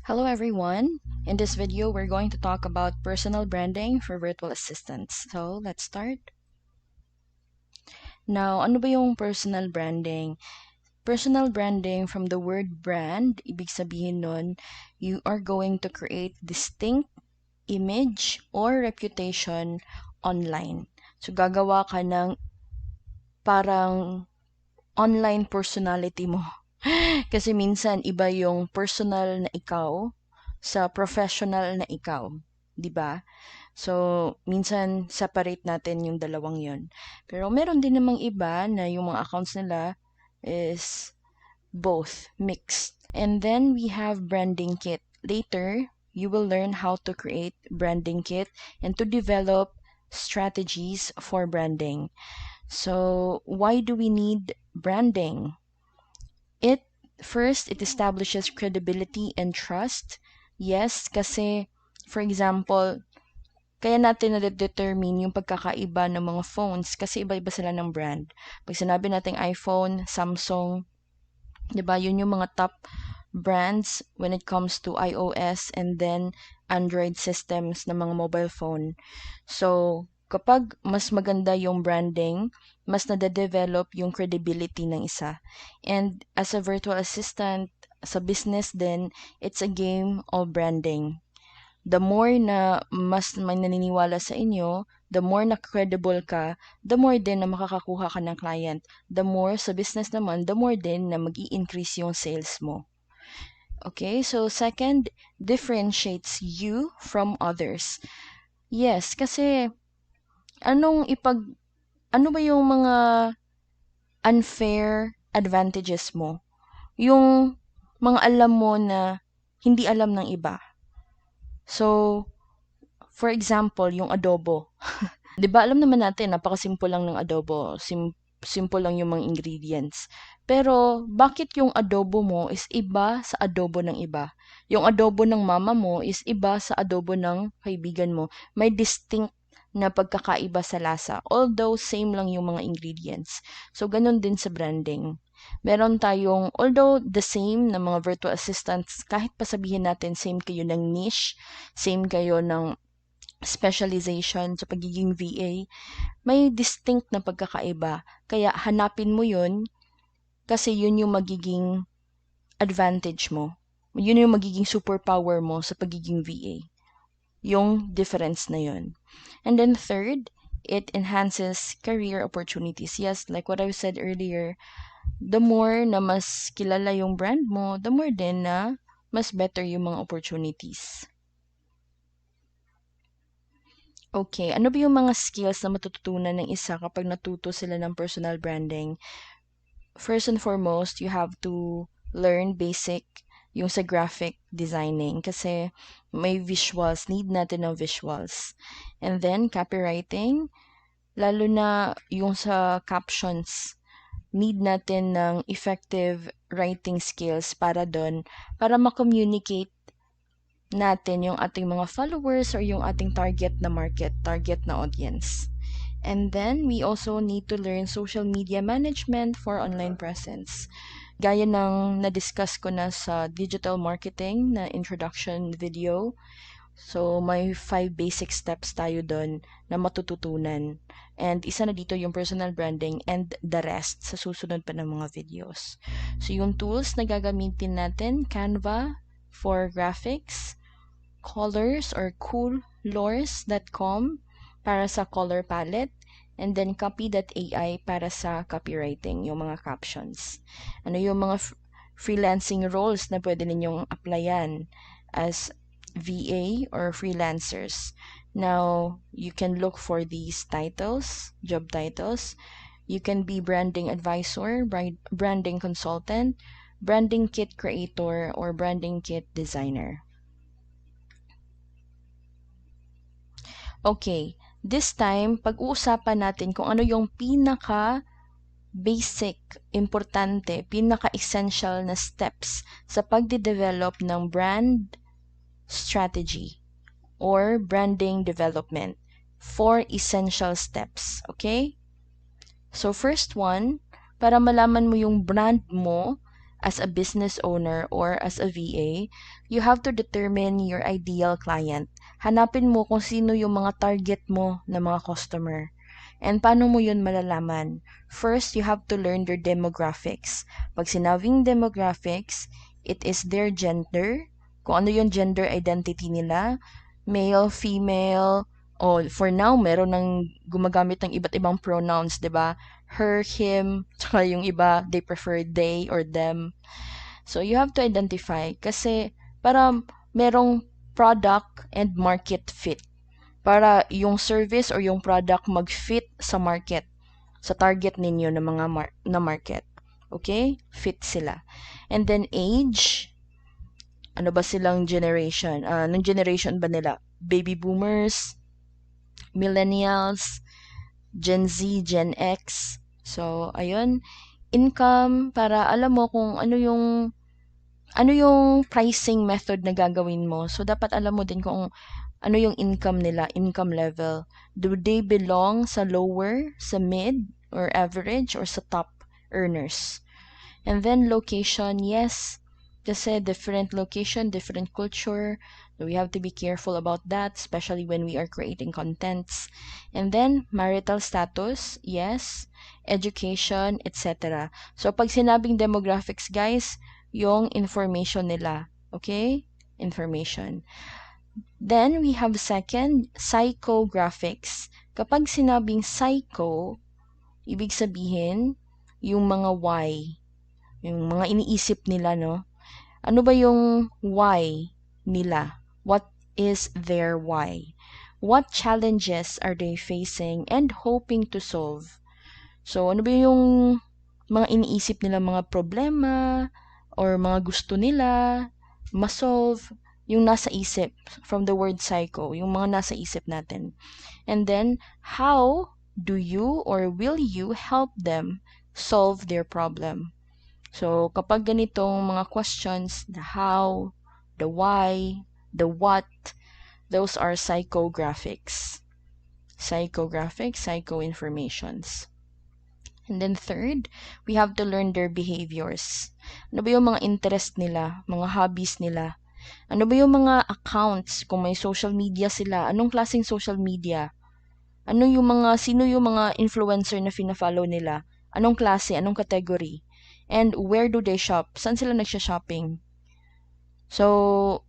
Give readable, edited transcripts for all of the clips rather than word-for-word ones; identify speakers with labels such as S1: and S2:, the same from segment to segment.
S1: Hello everyone. In this video, we're going to talk about personal branding for virtual assistants. So, let's start. Now, ano ba yung personal branding? Personal branding from the word brand, ibig sabihin nun, you are going to create distinct image or reputation online. So, gagawa ka ng parang online personality mo. Kasi minsan iba yung personal na ikaw sa professional na ikaw, 'di ba? So, minsan separate natin yung dalawang 'yon. Pero meron din namang iba na yung mga accounts nila is both mixed. And then we have branding kit. Later, you will learn how to create branding kit and to develop strategies for branding. So, why do we need branding? It establishes credibility and trust. Yes, kasi, for example, kaya natin na-determine yung pagkakaiba ng mga phones kasi iba-iba sila ng brand. Pag sinabi natin iPhone, Samsung, 'di ba? Yun yung mga top brands when it comes to iOS and then Android systems ng mga mobile phone. So, kapag mas maganda yung branding, mas nade-develop yung credibility ng isa. And as a virtual assistant, sa business din, it's a game of branding. The more na mas may naniniwala sa inyo, the more na credible ka, the more din na makakakuha ka ng client. The more sa business naman, the more din na mag-i-increase yung sales mo. Okay, so second, differentiates you from others. Yes, kasi ano ba yung mga unfair advantages mo? Yung mga alam mo na hindi alam ng iba. So, for example, yung adobo. 'Di ba alam naman natin napakasimple lang ng adobo, simple lang yung mga ingredients. Pero bakit yung adobo mo is iba sa adobo ng iba? Yung adobo ng mama mo is iba sa adobo ng kaibigan mo. May distinct na pagkakaiba sa lasa. Although same lang yung mga ingredients. So ganun din sa branding. Meron tayong, although the same na mga virtual assistants, kahit pa sabihin natin same kayo ng niche, same kayo ng specialization sa pagiging VA, may distinct na pagkakaiba. Kaya hanapin mo yun kasi yun yung magiging advantage mo. Yun yung magiging superpower mo sa pagiging VA. Yung difference na yun. And then third, it enhances career opportunities. Yes, like what I said earlier, the more na mas kilala yung brand mo, the more din na mas better yung mga opportunities. Okay, ano ba yung mga skills na matututunan ng isa kapag natuto sila ng personal branding? First and foremost, you have to learn basic yung sa graphic designing kasi may visuals, need natin ng visuals. And then, copywriting, lalo na yung sa captions, need natin ng effective writing skills para doon, para ma-communicate natin yung ating mga followers or yung ating target na market, target na audience. And then, we also need to learn social media management for online presence. Gaya ng na-discuss ko na sa digital marketing na introduction video. So, may 5 basic steps tayo doon na matututunan. And isa na dito yung personal branding and the rest sa susunod pa ng mga videos. So, yung tools na gagamitin natin, Canva for graphics, colors or coolors.com para sa color palette, and then copy.ai para sa copywriting, yung mga captions. Ano yung mga freelancing roles na pwede ninyong applyan as VA or freelancers. Now, you can look for these titles, job titles. You can be branding advisor, branding consultant, branding kit creator, or branding kit designer. Okay, this time, pag-uusapan natin kung ano yung pinaka-basic, importante, pinaka-essential na steps sa pagde-develop ng brand strategy or branding development. 4 essential steps, okay? So, first one, para malaman mo yung brand mo, as a business owner or as a VA, you have to determine your ideal client. Hanapin mo kung sino yung mga target mo na mga customer. And paano mo yun malalaman? First, you have to learn their demographics. Pag sinabing demographics, it is their gender, kung ano yung gender identity nila, male, female, for now, meron ng gumagamit ng iba't ibang pronouns, 'di ba? Her, him, tsaka yung iba, they prefer they or them. So, you have to identify kasi para merong product and market fit. Para yung service or yung product mag-fit sa market, sa target ninyo na mga na market. Okay? Fit sila. And then age, ano ba silang generation? Anong generation ba nila? Baby boomers, millennials, Gen Z, Gen X. So, ayun. Income, para alam mo kung ano yung pricing method na gagawin mo. So, dapat alam mo din kung ano yung income nila, income level. Do they belong sa lower, sa mid, or average, or sa top earners? And then location, yes. Kasi different location, different culture. So we have to be careful about that, especially when we are creating contents. And then marital status, yes. Education, etc. So pag sinabing demographics, guys, yung information nila. Okay? Information. Then we have second, psychographics. Kapag sinabing psycho, ibig sabihin yung mga why. Yung mga iniisip nila, no? Ano ba yung why nila? What is their why? What challenges are they facing and hoping to solve? So, ano ba yung mga iniisip nila, mga problema or mga gusto nila ma-solve, yung nasa isip, from the word psycho, yung mga nasa isip natin. And then, how do you or will you help them solve their problem? So, kapag ganitong mga questions, the how, the why, the what, those are psychographics. Psychographics, psycho-informations. And then third, we have to learn their behaviors. Ano ba yung mga interest nila, mga hobbies nila? Ano ba yung mga accounts, kung may social media sila, anong klaseng social media? Sino yung mga influencer na fina-follow nila? Anong klase, anong category? And where do they shop? Saan sila nagsha-shopping? So,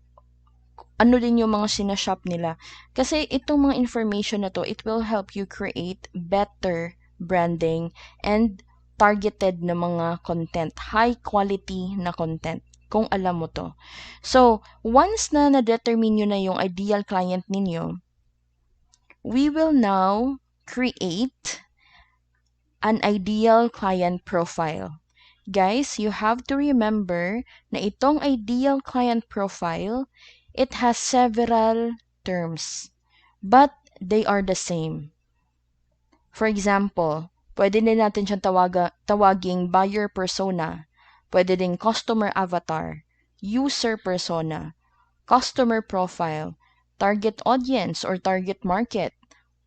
S1: ano din yung mga sinashop nila? Kasi itong mga information na to, it will help you create better branding and targeted na mga content. High quality na content. Kung alam mo to. So, once na na-determine nyo na yung ideal client ninyo, we will now create an ideal client profile. Guys, you have to remember na itong ideal client profile, it has several terms, but they are the same. For example, pwede din natin siyang tawaging buyer persona, pwede din customer avatar, user persona, customer profile, target audience or target market,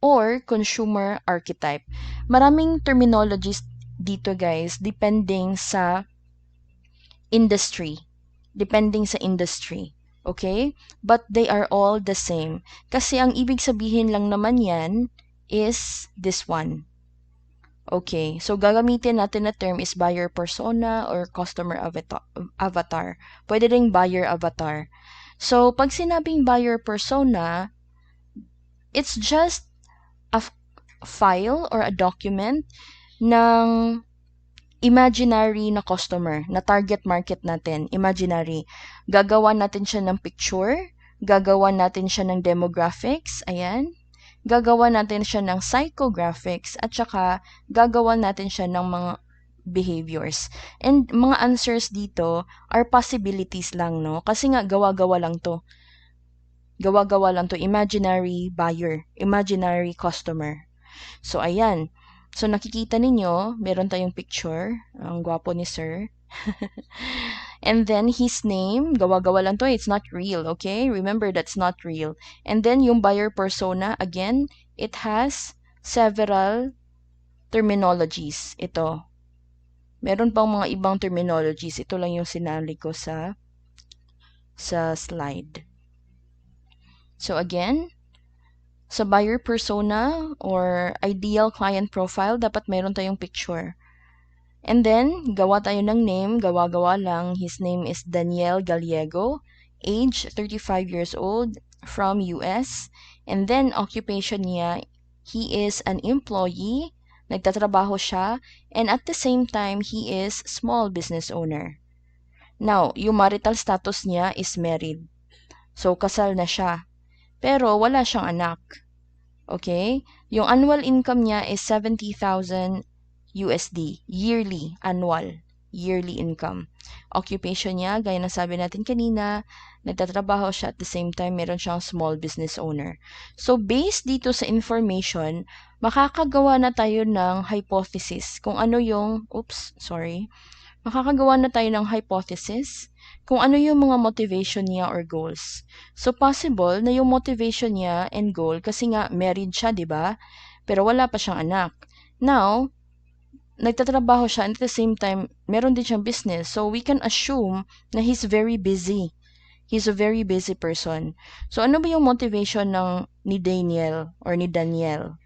S1: or consumer archetype. Maraming terminologies dito, guys, depending sa industry. Okay? But they are all the same. Kasi ang ibig sabihin lang naman yan is this one. Okay, so gagamitin natin na term is buyer persona or customer avatar. Pwede ring buyer avatar. So, pag sinabing buyer persona, it's just a file or a document ng imaginary na customer, na target market natin, imaginary. Gagawa natin siya ng picture, gagawa natin siya ng demographics, ayan. Gagawa natin siya ng psychographics, at saka gagawa natin siya ng mga behaviors. And mga answers dito are possibilities lang, no? Kasi nga, gawa-gawa lang to. Imaginary buyer, imaginary customer. So, ayan. So, nakikita ninyo, meron tayong picture. Ang gwapo ni sir. And then, his name, gawa-gawa lang to. It's not real, okay? Remember, that's not real. And then, yung buyer persona, again, it has several terminologies. Ito. Meron pang mga ibang terminologies. Ito lang yung sinali ko sa slide. So again, sa buyer persona or ideal client profile, dapat meron tayong picture. And then, gawa tayo ng name, gawa-gawa lang. His name is Daniel Gallego, age 35 years old, from US. And then, occupation niya, he is an employee, nagtatrabaho siya, and at the same time, he is small business owner. Now, yung marital status niya is married. So, kasal na siya. Pero, wala siyang anak. Okay? Yung annual income niya is 70,000 USD. Yearly income. Occupation niya, gaya ng sabi natin kanina, nagtatrabaho siya at the same time, meron siyang small business owner. So, based dito sa information, makakagawa na tayo ng hypothesis kung ano yung, makakagawa na tayo ng hypothesis kung ano yung mga motivation niya or goals. So, possible na yung motivation niya and goal, kasi nga married siya, di ba? Pero wala pa siyang anak. Now, nagtatrabaho siya and at the same time, meron din siyang business. So, we can assume na he's very busy. He's a very busy person. So, ano ba yung motivation ni Daniel or ni Daniel?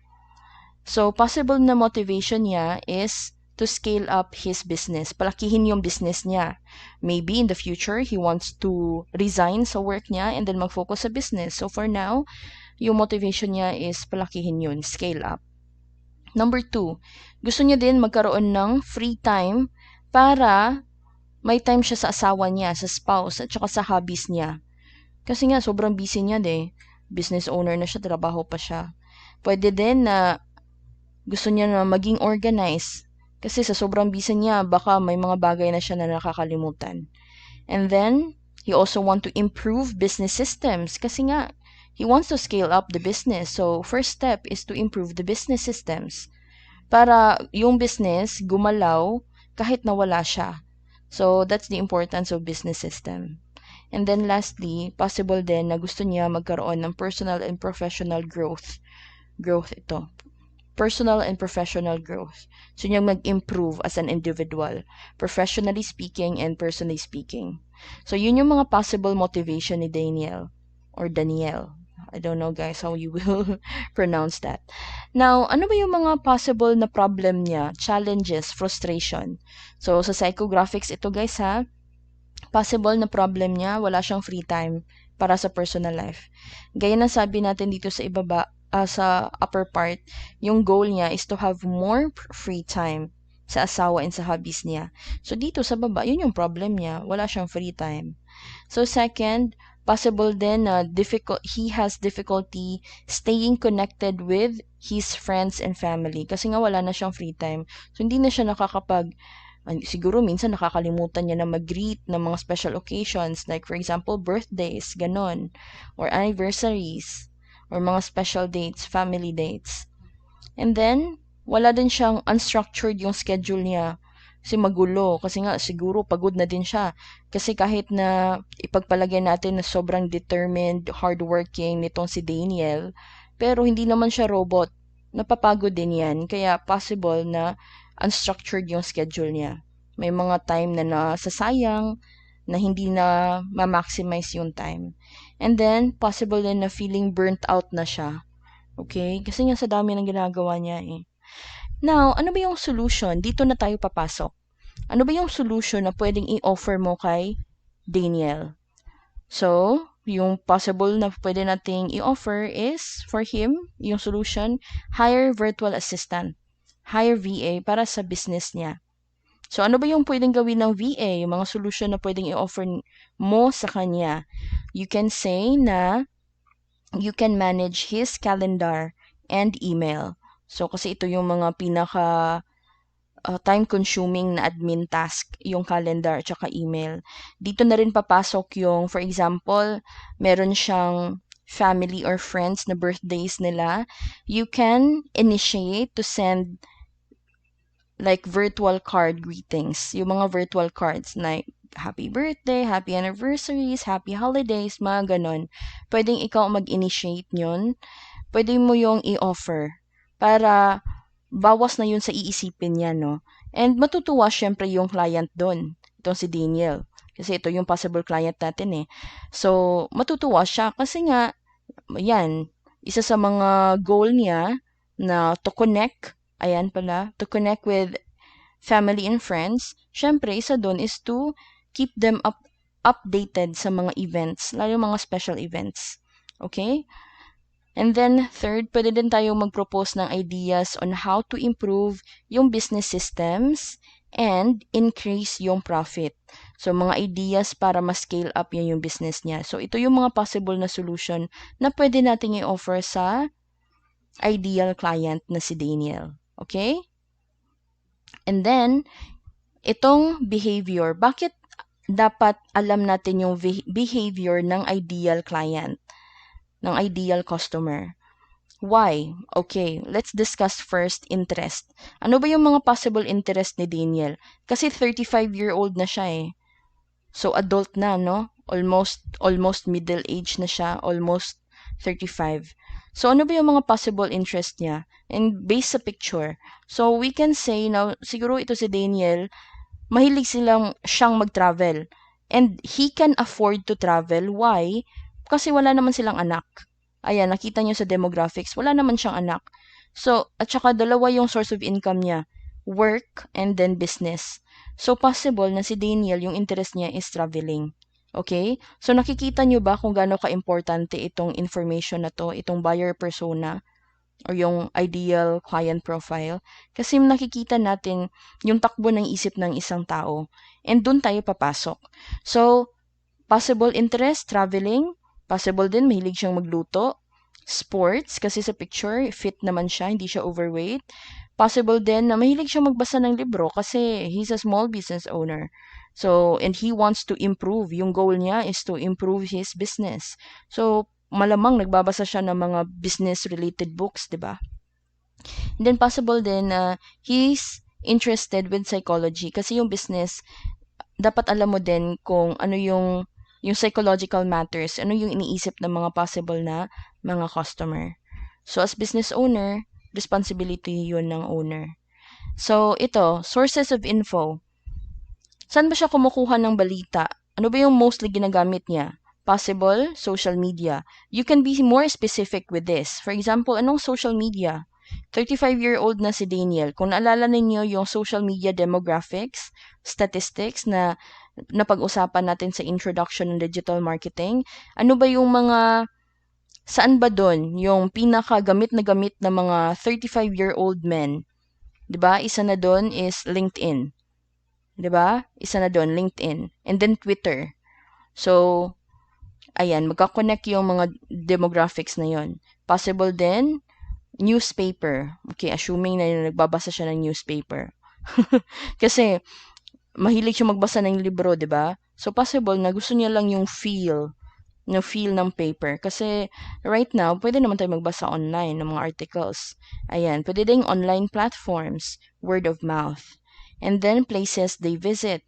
S1: So, possible na motivation niya is to scale up his business. Palakihin yung business niya. Maybe in the future, he wants to resign sa work niya and then mag-focus sa business. So, for now, yung motivation niya is palakihin yun, scale up. Number 2, gusto niya din magkaroon ng free time para may time siya sa asawa niya, sa spouse, at saka sa hobbies niya. Kasi nga, sobrang busy niya business owner na siya, trabaho pa siya. Pwede din na gusto niya na maging organized. Kasi sa sobrang busy niya, baka may mga bagay na siya na nakakalimutan. And then, he also want to improve business systems. Kasi nga, he wants to scale up the business. So, first step is to improve the business systems. Para yung business gumalaw kahit na wala siya. So, that's the importance of business system. And then lastly, possible din na gusto niya magkaroon ng personal and professional growth. Personal and professional growth. So, niya mag-improve as an individual, professionally speaking and personally speaking. So, yun yung mga possible motivation ni Daniel or Daniel. I don't know, guys, how you will pronounce that. Now, ano ba yung mga possible na problem niya, challenges, frustration? So, sa psychographics ito, guys, ha? Possible na problem niya, wala siyang free time para sa personal life. Gaya na sabi natin dito sa ibaba, sa upper part, yung goal niya is to have more free time sa asawa and sa hobbies niya. So, dito sa baba, yun yung problem niya. Wala siyang free time. So, second, possible din na he has difficulty staying connected with his friends and family. Kasi nga wala na siyang free time. So, hindi na siya siguro minsan nakakalimutan niya na mag-greet ng mga special occasions. Like, for example, birthdays, ganon. Or anniversaries. Or mga special dates, family dates. And then, wala din siyang unstructured yung schedule niya. Kasi magulo. Kasi nga, siguro pagod na din siya. Kasi kahit na ipagpalagay natin na sobrang determined, hardworking nitong si Daniel, pero hindi naman siya robot. Napapagod din yan. Kaya possible na unstructured yung schedule niya. May mga time na nasasayang, na hindi na ma-maximize yung time. And then, possible din na feeling burnt out na siya. Okay? Kasi nga sa dami ng ginagawa niya Now, ano ba yung solution? Dito na tayo papasok. Ano ba yung solution na pwedeng i-offer mo kay Daniel? So, yung possible na pwede nating i-offer is, for him, yung solution, hire virtual assistant. Hire VA para sa business niya. So, ano ba yung pwedeng gawin ng VA? Yung mga solution na pwedeng i-offer mo sa kanya. You can say na you can manage his calendar and email. So, kasi ito yung mga pinaka time-consuming na admin task, yung calendar at saka email. Dito na rin papasok yung, for example, meron siyang family or friends na birthdays nila. You can initiate to send like virtual card greetings. Yung mga virtual cards like happy birthday, happy anniversaries, happy holidays, mga ganon. Pwedeng ikaw mag-initiate yun. Pwede mo yung i-offer para bawas na yun sa iisipin niya, no? And matutuwa syempre yung client doon. Itong si Daniel. Kasi ito yung possible client natin eh. So, matutuwa siya kasi nga, yan, isa sa mga goal niya na to connect, ayan pala, to connect with family and friends, syempre, isa doon is to keep them updated sa mga events, lalo yung mga special events. Okay? And then, third, pwede din tayo mag-propose ng ideas on how to improve yung business systems and increase yung profit. So, mga ideas para ma-scale up yung business niya. So, ito yung mga possible na solution na pwede natin i-offer sa ideal client na si Daniel. Okay? And then, itong behavior, bakit dapat alam natin yung behavior ng ideal client, ng ideal customer? Why? Okay, let's discuss first interest. Ano ba yung mga possible interest ni Daniel? Kasi 35-year-old na siya eh. So adult na, no? Almost middle age na siya, almost 35. So ano ba yung mga possible interest niya? And based sa picture. So we can say now, siguro ito si Daniel, mahilig siyang mag-travel. And he can afford to travel. Why? Kasi wala naman silang anak. Ayan, nakita niyo sa demographics, wala naman siyang anak. So, at saka dalawa yung source of income niya. Work and then business. So, possible na si Daniel, yung interest niya is traveling. Okay? So, nakikita niyo ba kung gaano ka-importante itong information na to, itong buyer persona, or yung ideal client profile? Kasi nakikita natin yung takbo ng isip ng isang tao. And dun tayo papasok. So, possible interest, traveling. Possible din, mahilig siyang magluto. Sports, kasi sa picture, fit naman siya, hindi siya overweight. Possible din na mahilig siyang magbasa ng libro kasi he's a small business owner. So, and he wants to improve. Yung goal niya is to improve his business. So, malamang nagbabasa siya ng mga business-related books, di ba? And then possible din na he's interested with psychology kasi yung business, dapat alam mo din kung ano yung psychological matters, ano yung iniisip ng mga possible na mga customer. So, as business owner, responsibility yun ng owner. So, ito, sources of info. Saan ba siya kumukuha ng balita? Ano ba yung mostly ginagamit niya? Possible, social media. You can be more specific with this. For example, anong social media? 35-year-old na si Daniel. Kung naalala ninyo yung social media demographics, statistics na napag-usapan natin sa introduction ng digital marketing, ano ba yung mga, saan ba doon yung pinakagamit na mga 35-year-old men? 'Di ba? Isa na doon is LinkedIn. 'Di ba? Isa na doon, LinkedIn. And then Twitter. So, ayan, magka-connect yung mga demographics na yon. Possible din, newspaper. Okay, assuming na nagbabasa siya ng newspaper. Kasi, mahilig siya magbasa ng libro, di ba? So, possible na gusto niya lang yung feel ng paper. Kasi, right now, pwede naman tayo magbasa online ng mga articles. Ayan, pwede ding online platforms, word of mouth. And then, places they visit.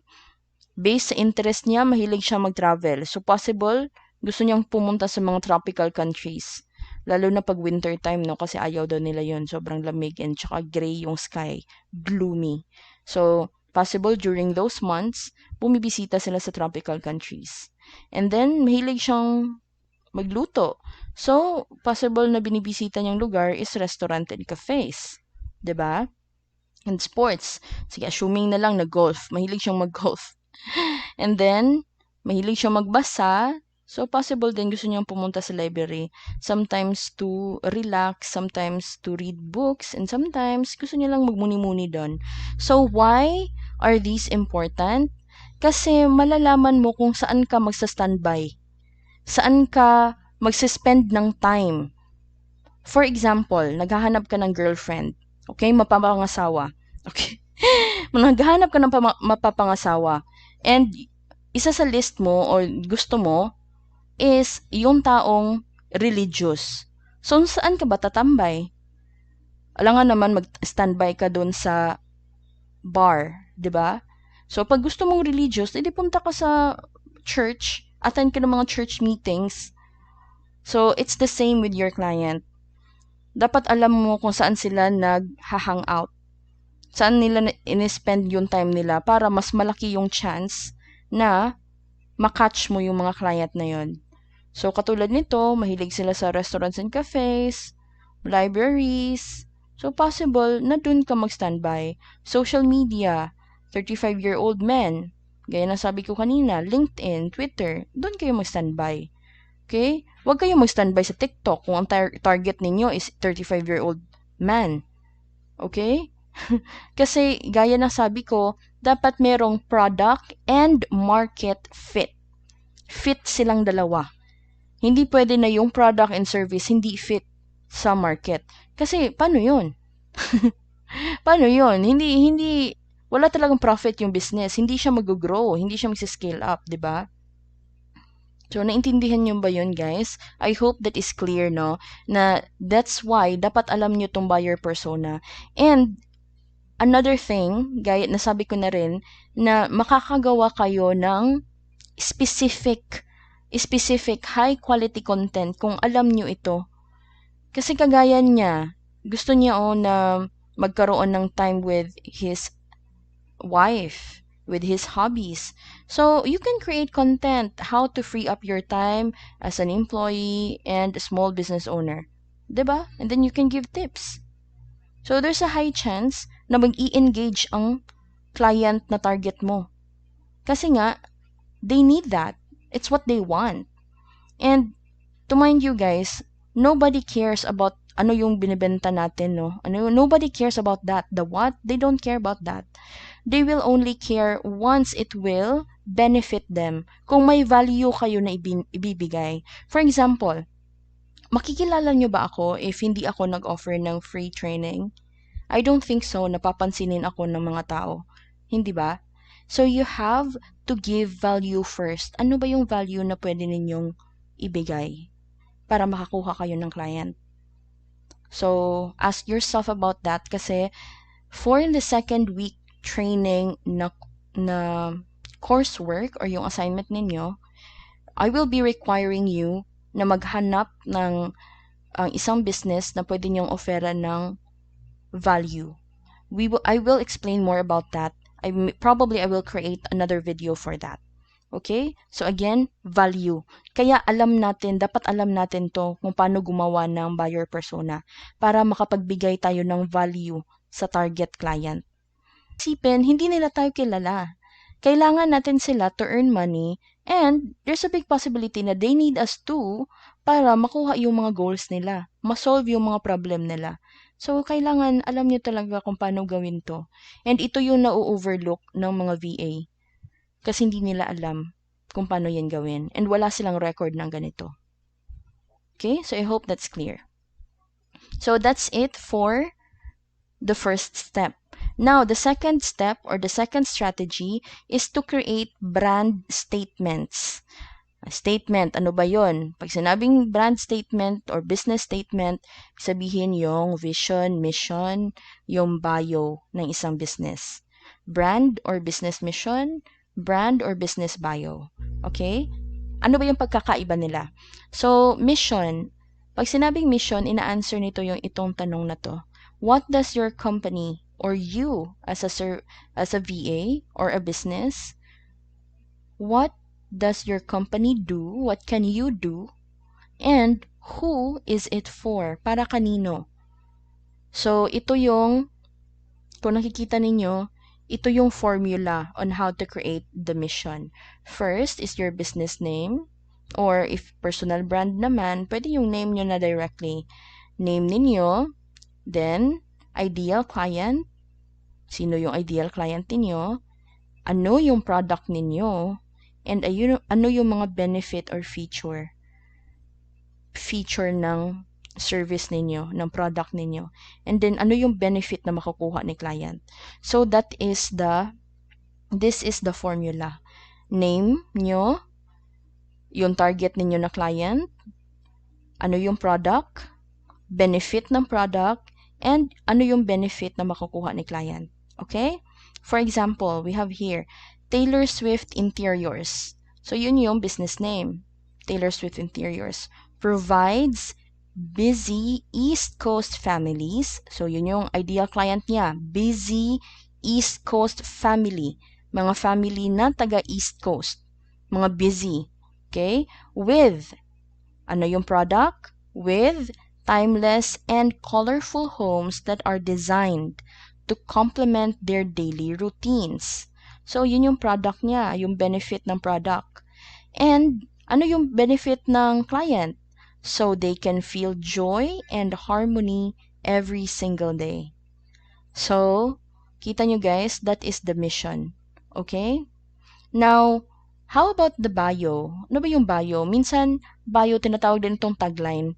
S1: Based sa interest niya, mahilig siya mag-travel. So, possible, gusto niyang pumunta sa mga tropical countries. Lalo na pag winter time, no? Kasi ayaw daw nila yon, sobrang lamig and tsaka gray yung sky. Gloomy. So, possible during those months, bumibisita sila sa tropical countries. And then, mahilig siyang magluto. So, possible na binibisita niyang lugar is restaurant and cafes. 'Di ba? And sports. Sige, assuming na lang na golf. Mahilig siyang mag-golf. And then, mahilig siyang magbasa. So, possible din gusto niyang pumunta sa library. Sometimes to relax, sometimes to read books, and sometimes gusto niya lang magmuni-muni doon. So, why are these important? Kasi malalaman mo kung saan ka magsa-standby. Saan ka magsispend ng time. For example, naghahanap ka ng girlfriend. Okay? Mapapangasawa. Okay? Naghahanap ka ng mapapangasawa. And isa sa list mo or gusto mo is yung taong religious. So, saan ka ba tatambay? Alangan naman mag-standby ka doon sa bar, 'di ba? So, pag gusto mong religious, edi punta ka sa church, attend ka ng mga church meetings. So, it's the same with your client. Dapat alam mo kung saan sila nag-hang out. Saan nila in-spend yung time nila para mas malaki yung chance na makatch mo yung mga client na yon. So, katulad nito, mahilig sila sa restaurants and cafes, libraries. So, possible na dun ka mag-standby. Social media, 35-year-old men. Gaya na sabi ko kanina, LinkedIn, Twitter, dun kayo mag-standby. Okay? Huwag kayo mag-standby sa TikTok kung ang target ninyo is 35-year-old man. Okay? Kasi, gaya ng sabi ko, dapat merong product and market fit. Fit silang dalawa. Hindi pwede na yung product and service hindi fit sa market. Kasi, paano yun? Paano yun? Wala talagang profit yung business. Hindi siya mag-grow. Hindi siya mag-scale up, di ba? So, naintindihan nyo ba yun, guys? I hope that is clear, no? Na that's why dapat alam nyo tong buyer persona. And, another thing, gaya nasabi ko na rin, na makakagawa kayo ng specific high quality content kung alam nyo ito. Kasi kagaya niya, gusto niya na magkaroon ng time with his wife, with his hobbies. So, you can create content how to free up your time as an employee and a small business owner. 'Di ba? And then you can give tips. So, there's a high chance na mag-i-engage ang client na target mo. Kasi nga, they need that. It's what they want. And to mind you guys, nobody cares about ano yung binibenta natin, no? Nobody cares about that. The what? They don't care about that. They will only care once it will benefit them. Kung may value kayo na ibibigay. For example, makikilala nyo ba ako if hindi ako nag-offer ng free training? I don't think so. Napapansinin ako ng mga tao. Hindi ba? So, you have to give value first. Ano ba yung value na pwede ninyong ibigay para makakuha kayo ng client? So, ask yourself about that kasi for the second week training na coursework or yung assignment ninyo, I will be requiring you na maghanap ng isang business na pwede nyong offeran ng value. I will explain more about that. I will create another video for that. Okay? So again, value. Kaya dapat alam natin to kung paano gumawa ng buyer persona para makapagbigay tayo ng value sa target client. Isipin, hindi nila tayo kilala. Kailangan natin sila to earn money and there's a big possibility na they need us too para makuha yung mga goals nila, ma-solve yung mga problem nila. So, kailangan alam niyo talaga kung paano gawin to. And ito yung na-overlook ng mga VA. Kasi hindi nila alam kung paano yan gawin. And wala silang record ng ganito. Okay? So, I hope that's clear. So, that's it for the first step. Now, the second step or the second strategy is to create brand statements. Statement, ano ba yon? Pag sinabing brand statement or business statement, sabihin yung vision, mission, yung bio ng isang business. Brand or business mission, brand or business bio. Okay? Ano ba yung pagkakaiba nila? So, mission. Pag sinabing mission, ina-answer nito yung itong tanong na to. What does your company or you as a VA or a business, what does your company do? What can you do? And who is it for? Para kanino? So, ito yung, kung nakikita ninyo, ito yung formula on how to create the mission. First is your business name. Or if personal brand naman, pwede yung name nyo na directly. Name ninyo. Then, ideal client. Sino yung ideal client ninyo? Ano yung product ninyo? And ano yung mga benefit or feature ng service ninyo, ng product ninyo. And then, ano yung benefit na makukuha ni client. So, this is the formula. Name nyo, yung target ninyo na client, ano yung product, benefit ng product, and ano yung benefit na makukuha ni client. Okay? For example, we have here, Taylor Swift Interiors. So, yun yung business name. Taylor Swift Interiors. Provides busy East Coast families. So, yun yung ideal client niya. Busy East Coast family. Mga family na taga East Coast. Mga busy. Okay? With, ano yung product? With timeless and colorful homes that are designed to complement their daily routines. So, yun yung product niya, yung benefit ng product. And, ano yung benefit ng client? So they can feel joy and harmony every single day. So, kita nyo guys, that is the mission. Okay? Now, how about the bio? Ano ba yung bio? Minsan, bio tinatawag din itong tagline.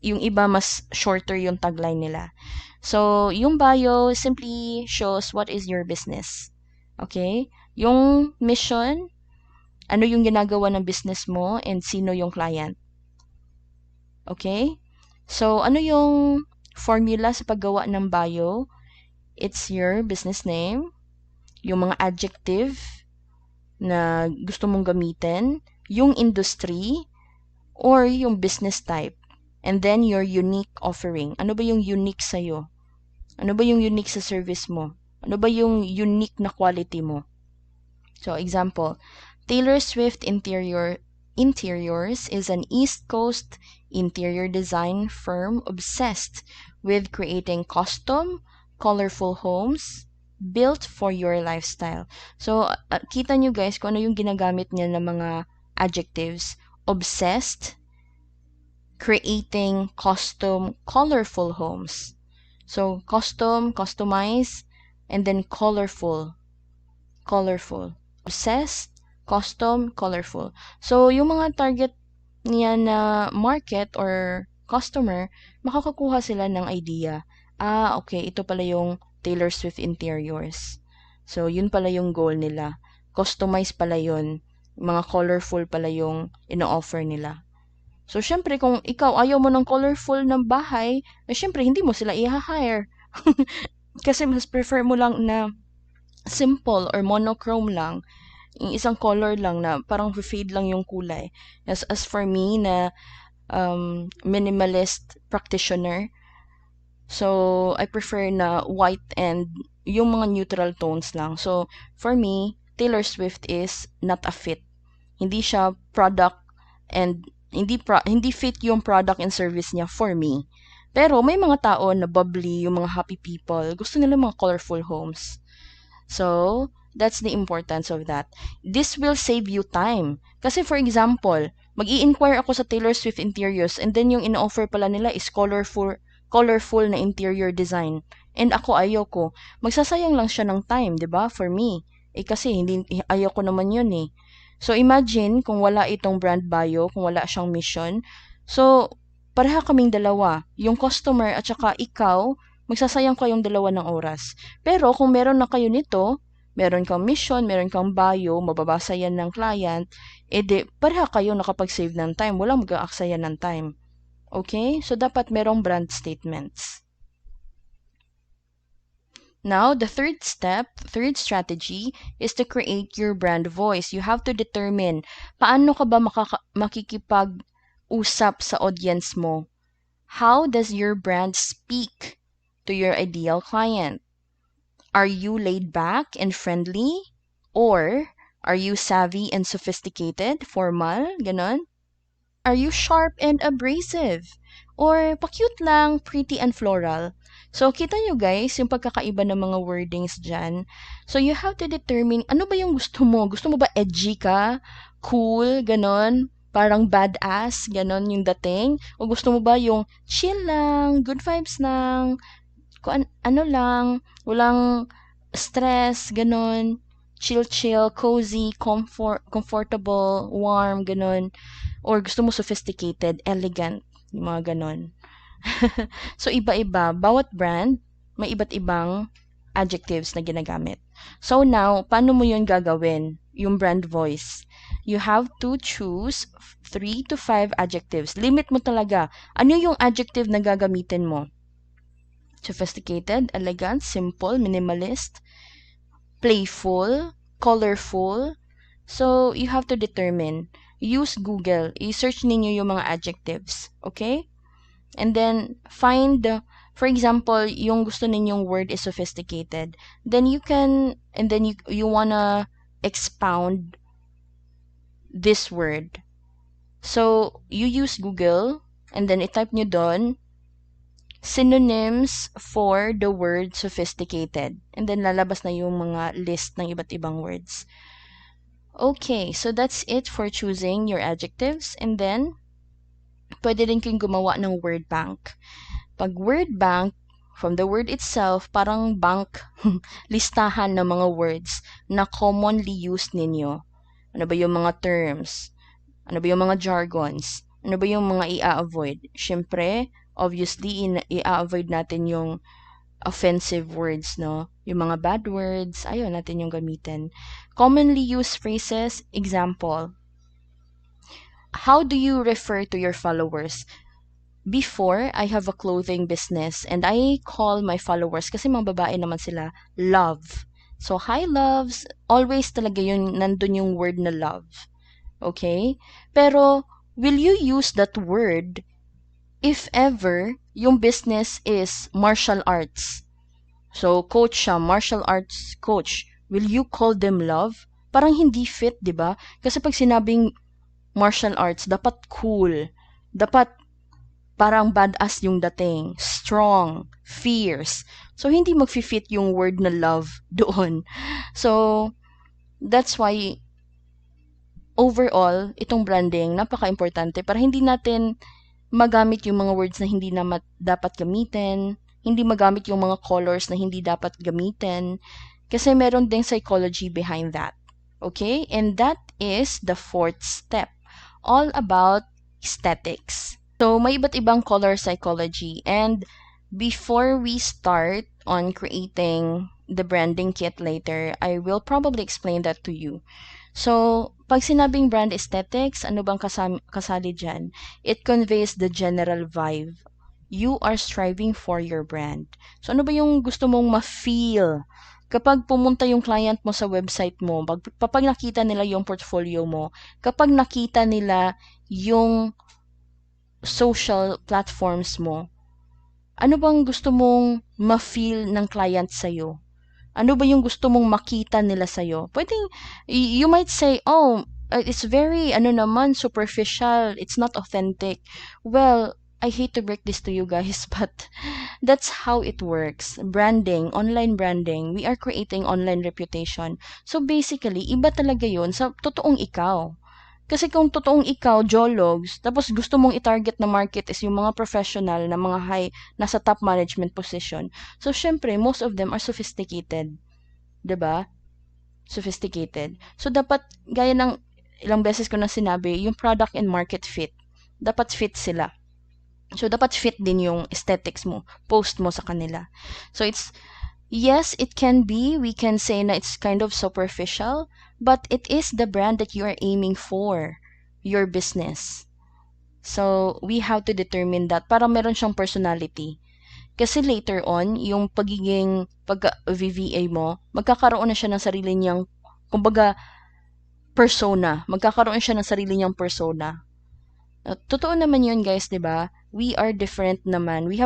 S1: Yung iba, mas shorter yung tagline nila. So, yung bio simply shows what is your business. Okay? Yung mission, ano yung ginagawa ng business mo, and sino yung client. Okay? So, ano yung formula sa paggawa ng bio? It's your business name, yung mga adjective na gusto mong gamitin, yung industry, or yung business type. And then, your unique offering. Ano ba yung unique sa'yo? Ano ba yung unique sa service mo? Ano ba yung unique na quality mo? So, example, Taylor Swift Interiors is an East Coast interior design firm obsessed with creating custom, colorful homes built for your lifestyle. So, kita nyo guys kung ano yung ginagamit niya ng mga adjectives. Obsessed, creating custom, colorful homes. So, custom, customize, and then colorful. Obsessed, custom, colorful. So, yung mga target niya na market or customer, makakakuha sila ng idea. Okay, ito pala yung Taylor Swift Interiors. So, yun pala yung goal nila. Customize pala yun. Mga colorful pala yung ino-offer nila. So, syempre, kung ikaw ayaw mo ng colorful ng bahay, syempre, hindi mo sila i-hire. Kasi mas prefer mo lang na simple or monochrome lang, yung isang color lang na parang fade lang yung kulay. As for me na minimalist practitioner, so I prefer na white and yung mga neutral tones lang. So for me, Taylor Swift is not a fit. Hindi siya product and hindi fit yung product and service niya for me. Pero may mga tao na bubbly, yung mga happy people, gusto nila mga colorful homes. So, that's the importance of that. This will save you time. Kasi for example, mag-i-inquire ako sa Taylor Swift Interiors and then yung in-offer pala nila is colorful na interior design. And ako ayoko. Magsasayang lang siya ng time, 'di ba? For me. Kasi ayoko naman 'yun eh. So imagine kung wala itong brand bio, kung wala siyang mission. So pareha kaming dalawa, yung customer at saka ikaw, magsasayang kayong dalawa ng oras. Pero kung meron na kayo nito, meron kang mission, meron kang bio, mababasa yan ng client, edi pareha kayo nakapag-save ng time. Walang mag-aaksaya ng time. Okay? So, dapat merong brand statements. Now, the third strategy is to create your brand voice. You have to determine paano ka ba makikipag-usap sa audience mo. How does your brand speak to your ideal client? Are you laid back and friendly? Or are you savvy and sophisticated, formal, ganon? Are you sharp and abrasive? Or pa-cute lang, pretty and floral? So, kita nyo guys, yung pagkakaiba ng mga wordings dyan. So, you have to determine, ano ba yung gusto mo? Gusto mo ba edgy ka? Cool? Ganon? Parang badass? Ganon yung dating? O gusto mo ba yung chill lang, good vibes lang, ano lang, walang stress, ganon, chill, cozy, comfortable, warm, ganon, or gusto mo sophisticated, elegant, yung mga ganon. So, iba-iba, bawat brand, may iba't ibang adjectives na ginagamit. So, now, paano mo yun gagawin? Yung brand voice. You have to choose 3 to 5 adjectives. Limit mo talaga. Ano yung adjective na gagamitin mo? Sophisticated, elegant, simple, minimalist, playful, colorful. So, you have to determine. Use Google. I-search ninyo yung mga adjectives. Okay? And then find, for example, yung gusto ninyong word is sophisticated. Then you can, and then you wanna expound this word. So, you use Google, and then i-type nyo doon, synonyms for the word sophisticated. And then lalabas na yung mga list ng iba't ibang words. Okay, so that's it for choosing your adjectives. And then, pwede rin kayong gumawa ng word bank. Pag word bank, from the word itself, parang bank, listahan ng mga words na commonly used ninyo. Ano ba yung mga terms? Ano ba yung mga jargons? Ano ba yung mga i-avoid? Siyempre, obviously, i-avoid natin yung offensive words, no? Yung mga bad words, ayaw natin yung gamitin. Commonly used phrases, example, how do you refer to your followers? Before, I have a clothing business and I call my followers, kasi mga babae naman sila, love. So, hi loves, always talaga yun, nandun yung word na love. Okay? Pero, will you use that word if ever yung business is martial arts? So, coach siya, martial arts coach. Will you call them love? Parang hindi fit, di ba? Kasi pag sinabing martial arts, dapat cool. Dapat parang badass yung dating. Strong. Fierce. So, hindi mag-fit yung word na love doon. So, that's why overall, itong branding, napaka-importante para hindi natin magamit yung mga words na hindi na dapat gamitin, hindi magamit yung mga colors na hindi dapat gamitin, kasi meron ding psychology behind that. Okay? And that is the fourth step, all about aesthetics. So, may iba't ibang color psychology, and before we start on creating the branding kit later, I will probably explain that to you. So, pag sinabing brand aesthetics, ano bang kasali dyan? It conveys the general vibe. You are striving for your brand. So, ano ba yung gusto mong ma-feel? Kapag pumunta yung client mo sa website mo, kapag nakita nila yung portfolio mo, kapag nakita nila yung social platforms mo, ano bang gusto mong ma-feel ng client sa'yo? Ano ba yung gusto mong makita nila sa'yo? Pwedeng, you might say, oh, it's very, superficial. It's not authentic. Well, I hate to break this to you guys, but that's how it works. Branding, online branding, we are creating online reputation. So basically, iba talaga yun sa totoong ikaw. Kasi kung totoong ikaw, Jologs, tapos gusto mong i-target na market is yung mga professional na mga nasa top management position. So, syempre, most of them are sophisticated. 'Di ba? Sophisticated. So, dapat, gaya ng ilang beses ko na sinabi, yung product and market fit. Dapat fit sila. So, dapat fit din yung aesthetics mo, post mo sa kanila. So, yes, it can be, we can say na it's kind of superficial, but it is the brand that you are aiming for, your business. So, we have to determine that para meron siyang personality. Kasi later on, yung pagiging pag-VVA mo, magkakaroon na siya ng sarili niyang, kumbaga, persona. Magkakaroon siya ng sarili niyang persona. Totoo naman yun, guys, di ba? We are different naman. We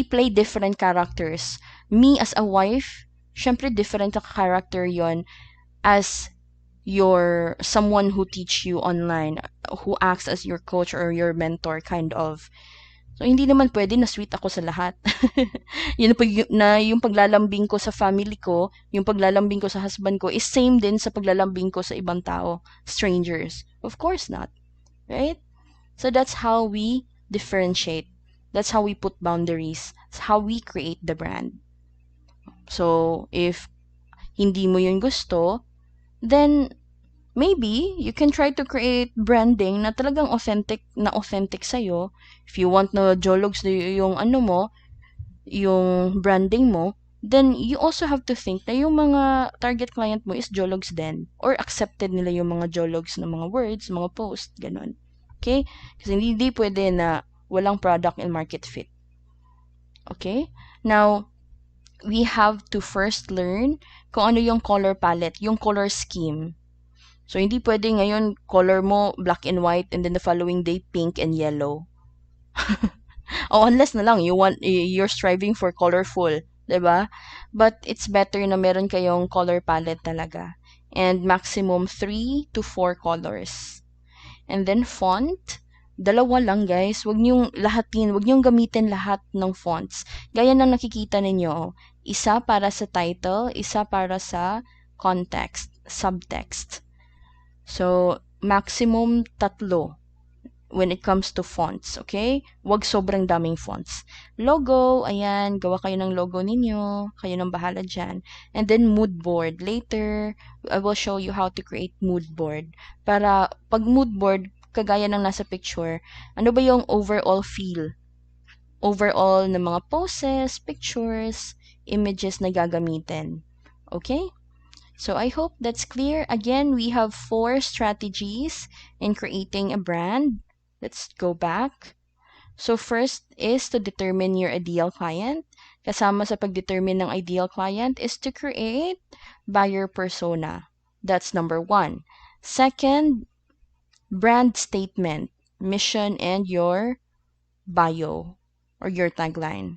S1: play different characters. Me as a wife, syempre different na character yon as someone who teach you online, who acts as your coach or your mentor, kind of. So, hindi naman pwede na sweet ako sa lahat. Yun na yung paglalambing ko sa family ko, yung paglalambing ko sa husband ko, is same din sa paglalambing ko sa ibang tao, strangers. Of course not. Right? So, that's how we differentiate. That's how we put boundaries. That's how we create the brand. So, if hindi mo yun gusto, then maybe you can try to create branding na talagang authentic sa'yo. If you want na Jologs yung yung branding mo, then you also have to think na yung mga target client mo is Jologs din. Or accepted nila yung mga Jologs na mga words, mga post, ganun. Okay? Kasi hindi pwede na walang product and market fit. Okay? Now, we have to first learn kung ano yung color palette, yung color scheme. So, hindi pwede ngayon color mo black and white and then the following day pink and yellow. Oh, unless na lang you're striving for colorful, 'di ba? But it's better na meron kayong color palette talaga. And maximum 3 to 4 colors. And then font, dalawa lang guys. Wag niyong gamitin lahat ng fonts. Gaya ng nakikita ninyo, isa para sa title, isa para sa context, subtext. So, maximum 3 when it comes to fonts, okay? Wag sobrang daming fonts. Logo, ayan, gawa kayo ng logo ninyo. Kayo nang bahala dyan. And then mood board. Later, I will show you how to create mood board. Para pag mood board, kagaya ng nasa picture, ano ba yung overall feel? Overall ng mga poses, pictures, images na gagamitin. Okay? So I hope that's clear. Again, we have 4 strategies in creating a brand. Let's go back. So first is to determine your ideal client. Kasama sa pag-determine ng ideal client is to create buyer persona. That's number 1. Second, brand statement, mission, and your bio or your tagline.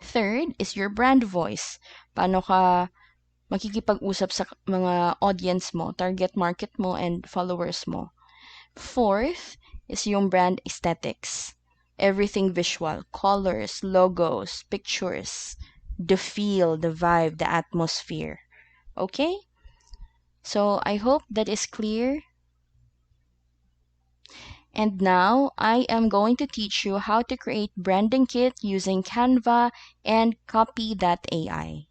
S1: Third is your brand voice. Paano ka makikipag-usap sa mga audience mo, target market mo, and followers mo. Fourth is yung brand aesthetics. Everything visual, colors, logos, pictures, the feel, the vibe, the atmosphere. Okay? So I hope that is clear. And now I am going to teach you how to create branding kit using Canva and Copy.ai.